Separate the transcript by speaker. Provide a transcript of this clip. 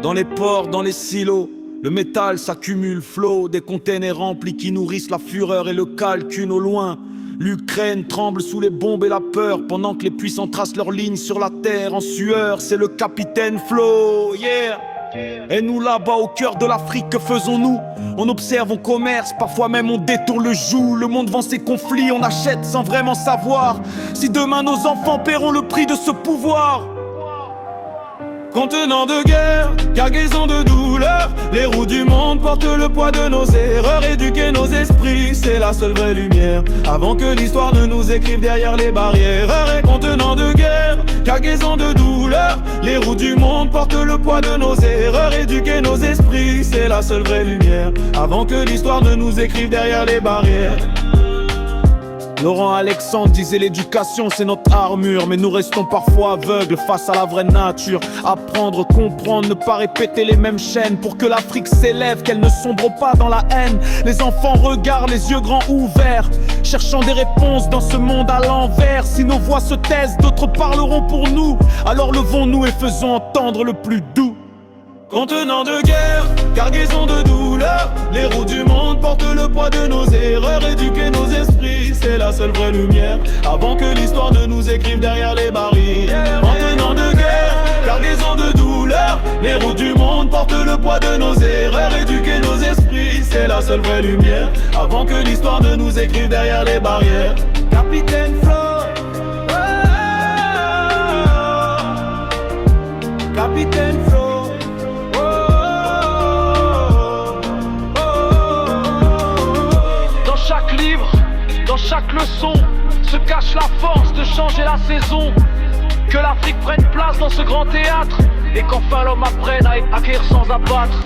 Speaker 1: Dans les ports, dans les silos, le métal s'accumule, flot, des containers remplis qui nourrissent la fureur et le calcul au loin. L'Ukraine tremble sous les bombes et la peur, pendant que les puissants tracent leurs lignes sur la terre en sueur. C'est le capitaine Flo, yeah. Et nous là-bas au cœur de l'Afrique, que faisons-nous? On observe, on commerce, parfois même on détourne le joug. Le monde vend ses conflits, on achète sans vraiment savoir si demain nos enfants paieront le prix de ce pouvoir. Contenant de guerre, cargaison de douleur, les roues du monde portent le poids de nos erreurs. Éduquer nos esprits, c'est la seule vraie lumière, avant que l'histoire ne nous écrive derrière les barrières. Et contenant de guerre, cargaison de douleur, les roues du monde portent le poids de nos erreurs. Éduquer nos esprits, c'est la seule vraie lumière, avant que l'histoire ne nous écrive derrière les barrières. Laurent Alexandre disait l'éducation c'est notre armure, mais nous restons parfois aveugles face à la vraie nature. Apprendre, comprendre, ne pas répéter les mêmes chaînes, pour que l'Afrique s'élève, qu'elle ne sombre pas dans la haine. Les enfants regardent les yeux grands ouverts, cherchant des réponses dans ce monde à l'envers. Si nos voix se taisent, d'autres parleront pour nous, alors levons-nous et faisons entendre le plus doux. Contenant de guerre, cargaison de douleur, les roues du monde portent le poids de nos erreurs. Éduquer nos esprits, c'est la seule vraie lumière, avant que l'histoire ne nous écrive derrière les barrières. Contenant de guerre, cargaison de douleur, les roues du monde portent le poids de nos erreurs. Éduquer nos esprits, c'est la seule vraie lumière, avant que l'histoire ne nous écrive derrière les barrières. Capitaine Flo, Capitaine Flo.
Speaker 2: Dans chaque leçon se cache la force de changer la saison. Que l'Afrique prenne place dans ce grand théâtre, et qu'enfin l'homme apprenne à acquérir sans abattre.